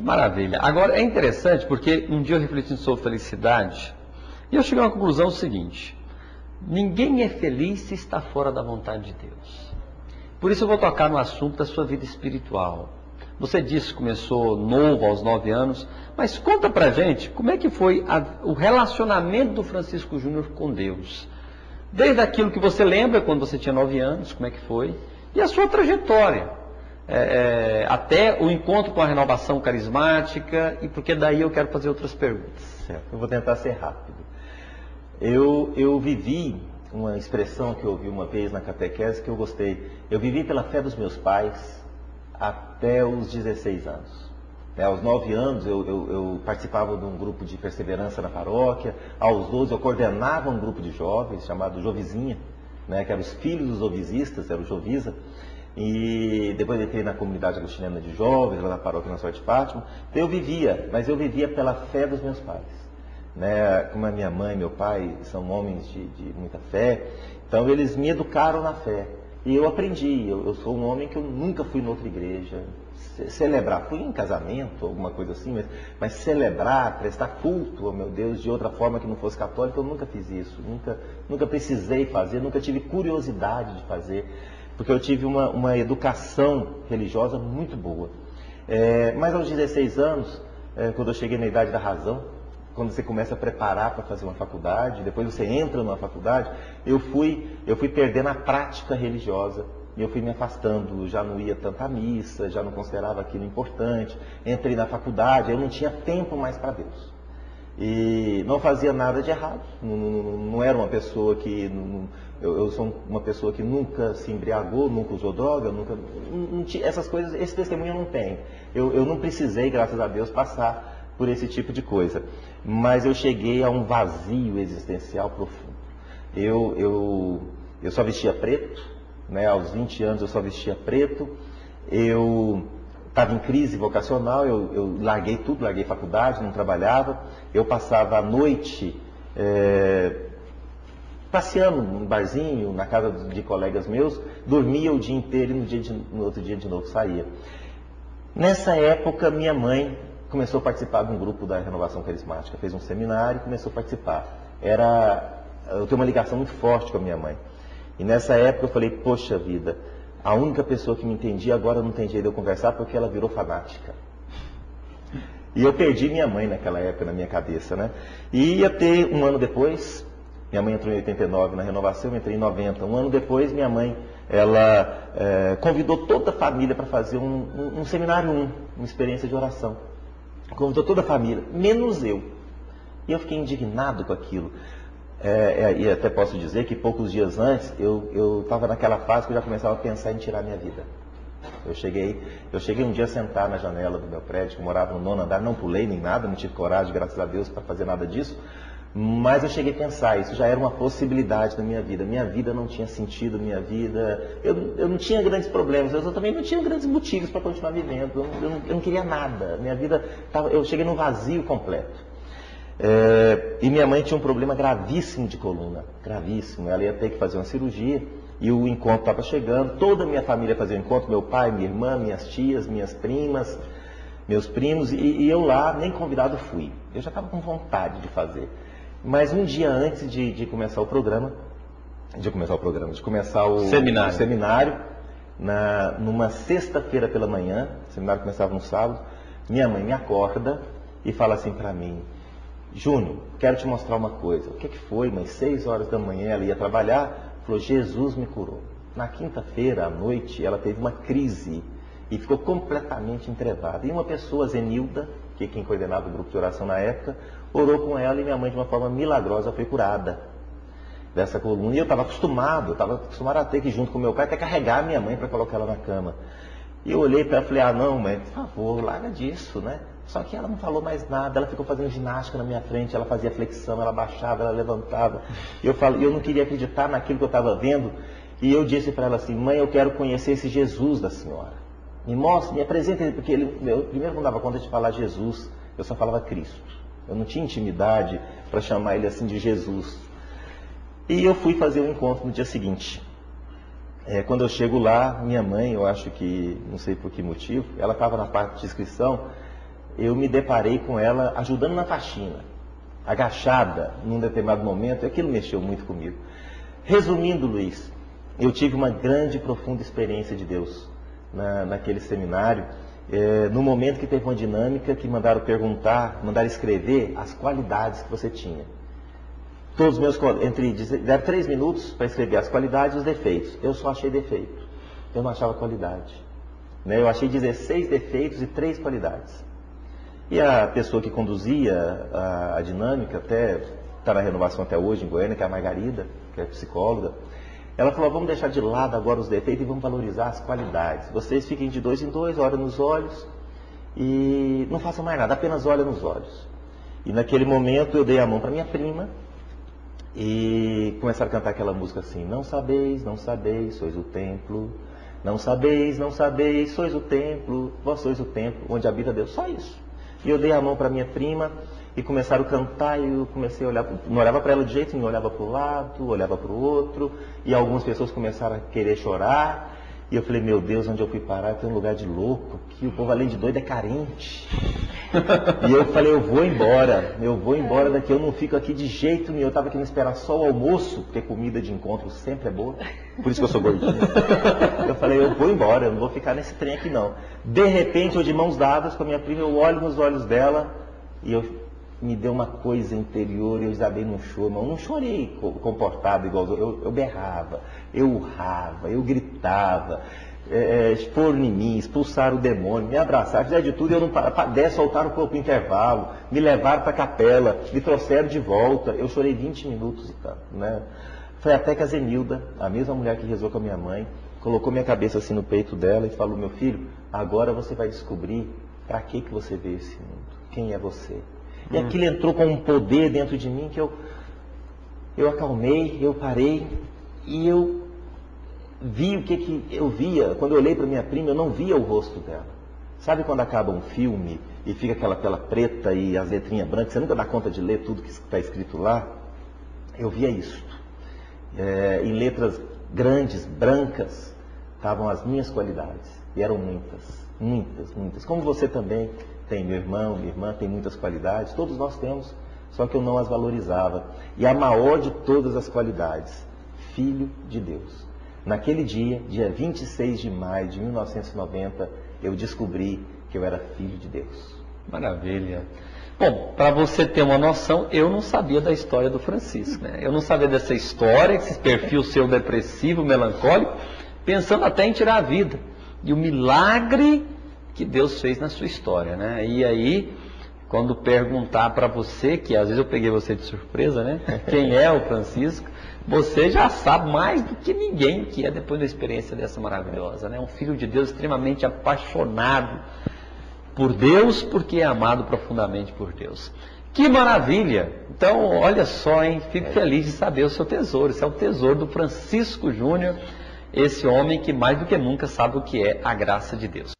Que maravilha. Agora, é interessante porque um dia eu refletindo sobre felicidade e eu cheguei a uma conclusão seguinte: ninguém é feliz se está fora da vontade de Deus. Por isso eu vou tocar no assunto da sua vida espiritual. Você disse que começou novo, aos 9 anos, mas conta pra gente como é que foi o relacionamento do Francisco Júnior com Deus. Desde aquilo que você lembra, quando você tinha 9 anos, como é que foi, e a sua trajetória. Até o encontro com a renovação carismática, e porque daí eu quero fazer outras perguntas. Certo, eu vou tentar ser rápido. Eu vivi uma expressão que eu ouvi uma vez na catequese que eu gostei. Eu vivi pela fé dos meus pais até os 16 anos. Aos 9 anos eu participava de um grupo de perseverança na paróquia. Aos 12 eu coordenava um grupo de jovens chamado Jovizinha, né, que eram os filhos dos ovisistas, era o Jovisa. E depois entrei na comunidade agostiniana de jovens, lá na paróquia Nossa Senhora de Fátima. Então eu vivia pela fé dos meus pais. Né? Como a minha mãe e meu pai são homens de muita fé, então eles me educaram na fé. E eu aprendi, eu sou um homem que eu nunca fui em outra igreja. Celebrar, fui em casamento, alguma coisa assim, mas celebrar, prestar culto ao meu Deus de outra forma que não fosse católico, eu nunca fiz isso. Nunca precisei fazer, nunca tive curiosidade de fazer. Porque eu tive uma educação religiosa muito boa. Mas aos 16 anos, quando eu cheguei na idade da razão, quando você começa a preparar para fazer uma faculdade, depois você entra numa faculdade, eu fui perdendo a prática religiosa. E eu fui me afastando, já não ia tanto à missa, já não considerava aquilo importante. Entrei na faculdade, eu não tinha tempo mais para Deus. E não fazia nada de errado. Não era uma pessoa que... Eu sou uma pessoa que nunca se embriagou, nunca usou droga, essas coisas, esse testemunho eu não tenho. Eu não precisei, graças a Deus, passar por esse tipo de coisa. Mas eu cheguei a um vazio existencial profundo. Eu só vestia preto, né? Aos 20 anos eu só vestia preto. Eu estava em crise vocacional, eu larguei tudo, larguei faculdade, não trabalhava. Eu passava a noite... passeando num barzinho, na casa de colegas meus, dormia o dia inteiro e no outro dia de novo saía. Nessa época, minha mãe começou a participar de um grupo da Renovação Carismática, fez um seminário e começou a participar. Eu tenho uma ligação muito forte com a minha mãe. E nessa época eu falei, poxa vida, a única pessoa que me entendia agora não tem jeito de eu conversar porque ela virou fanática. E eu perdi minha mãe naquela época na minha cabeça, né? E ia ter um ano depois... Minha mãe entrou em 89 na renovação, eu entrei em 90. Um ano depois, minha mãe, ela convidou toda a família para fazer um seminário, uma experiência de oração. Convidou toda a família, menos eu. E eu fiquei indignado com aquilo. E até posso dizer que poucos dias antes, eu estava naquela fase que eu já começava a pensar em tirar minha vida. Eu cheguei um dia a sentar na janela do meu prédio, que eu morava no 9º andar, não pulei nem nada, não tive coragem, graças a Deus, para fazer nada disso. Mas eu cheguei a pensar, isso já era uma possibilidade na minha vida. Minha vida não tinha sentido, minha vida... Eu não tinha grandes problemas, eu também não tinha grandes motivos para continuar vivendo. Eu não queria nada. Minha vida... Eu cheguei num vazio completo. E minha mãe tinha um problema gravíssimo de coluna. Gravíssimo. Ela ia ter que fazer uma cirurgia e o encontro estava chegando. Toda a minha família fazia o encontro, meu pai, minha irmã, minhas tias, minhas primas, meus primos. E eu lá, nem convidado fui. Eu já estava com vontade de fazer. Mas um dia antes de começar o programa, de começar o seminário numa sexta-feira pela manhã, o seminário começava no sábado, minha mãe me acorda e fala assim para mim, Júnior, quero te mostrar uma coisa. O que foi? Mas 6 horas da manhã ela ia trabalhar, falou, Jesus me curou. Na quinta-feira à noite ela teve uma crise e ficou completamente entrevada. E uma pessoa, Zenilda, que é quem coordenava o grupo de oração na época, orou com ela e minha mãe de uma forma milagrosa foi curada dessa coluna. E eu estava acostumado a ter que, junto com meu pai, até carregar minha mãe para colocar ela na cama. E eu olhei para ela e falei, não, mãe, por favor, larga disso, né? Só que ela não falou mais nada, ela ficou fazendo ginástica na minha frente, ela fazia flexão, ela baixava, ela levantava. E eu não queria acreditar naquilo que eu estava vendo. E eu disse para ela assim, mãe, eu quero conhecer esse Jesus da senhora. Me mostre, me apresente ele, porque eu primeiro não dava conta de falar Jesus, eu só falava Cristo. Eu não tinha intimidade para chamar ele assim de Jesus. E eu fui fazer um encontro no dia seguinte. Quando eu chego lá, minha mãe, eu acho que, não sei por que motivo, ela estava na parte de inscrição eu me deparei com ela ajudando na faxina, agachada num determinado momento, e aquilo mexeu muito comigo. Resumindo, Luiz, eu tive uma grande e profunda experiência de Deus naquele seminário, no momento que teve uma dinâmica que mandaram escrever as qualidades que você tinha. Todos os meus colegas, deram 3 minutos para escrever as qualidades e os defeitos. Eu só achei defeito, eu não achava qualidade. Eu achei 16 defeitos e 3 qualidades. E a pessoa que conduzia a dinâmica, até está na renovação até hoje em Goiânia, que é a Margarida, que é psicóloga, ela falou, vamos deixar de lado agora os defeitos e vamos valorizar as qualidades. Vocês fiquem de 2 em 2, olhem nos olhos e não façam mais nada, apenas olhem nos olhos. E naquele momento eu dei a mão para minha prima e começaram a cantar aquela música assim, não sabeis, sois o templo, não sabeis, sois o templo, vós sois o templo onde habita Deus, só isso. E eu dei a mão para minha prima e começaram a cantar e eu comecei a olhar, não olhava para ela de jeito nenhum, olhava para o lado, olhava para o outro, e algumas pessoas começaram a querer chorar, e eu falei, meu Deus, onde eu fui parar? Tem um lugar de louco aqui, o povo além de doido é carente. E eu falei, eu vou embora daqui, eu não fico aqui de jeito nenhum, eu estava querendo esperar só o almoço, porque comida de encontro sempre é boa, por isso que eu sou gordinho. Eu falei, eu vou embora, eu não vou ficar nesse trem aqui não. De repente, eu de mãos dadas com a minha prima, eu olho nos olhos dela, e me deu uma coisa interior, eu desabei num choro, mas eu não chorei comportado igual eu berrava, eu urrava, eu gritava, expor em mim, expulsar o demônio, me abraçar, fizer de tudo, eu não parava, soltaram o corpo no intervalo, me levaram para a capela, me trouxeram de volta, eu chorei 20 minutos e tanto, né? Foi até que a Zenilda, a mesma mulher que rezou com a minha mãe, colocou minha cabeça assim no peito dela e falou, meu filho, agora você vai descobrir para que você veio esse mundo, quem é você. E aquilo entrou com um poder dentro de mim que eu acalmei, eu parei e eu vi o que eu via. Quando eu olhei para minha prima, eu não via o rosto dela. Sabe quando acaba um filme e fica aquela tela preta e as letrinhas brancas, você nunca dá conta de ler tudo que está escrito lá? Eu via isso. Em letras grandes, brancas, estavam as minhas qualidades. E eram muitas, muitas, muitas. Como você também tem, meu irmão, minha irmã, tem muitas qualidades, todos nós temos, só que eu não as valorizava. E a maior de todas as qualidades, filho de Deus. Naquele dia 26 de maio de 1990, eu descobri que eu era filho de Deus. Maravilha. Bom, para você ter uma noção, eu não sabia da história do Francisco, né? Eu não sabia dessa história, esse perfil seu depressivo, melancólico, pensando até em tirar a vida. E o milagre que Deus fez na sua história, né? E aí, quando perguntar para você, que às vezes eu peguei você de surpresa, né? Quem é o Francisco? Você já sabe mais do que ninguém que é depois da experiência dessa maravilhosa, né? Um filho de Deus extremamente apaixonado por Deus, porque é amado profundamente por Deus. Que maravilha! Então, olha só, hein? Fico feliz de saber o seu tesouro. Esse é o tesouro do Francisco Júnior, esse homem que mais do que nunca sabe o que é a graça de Deus.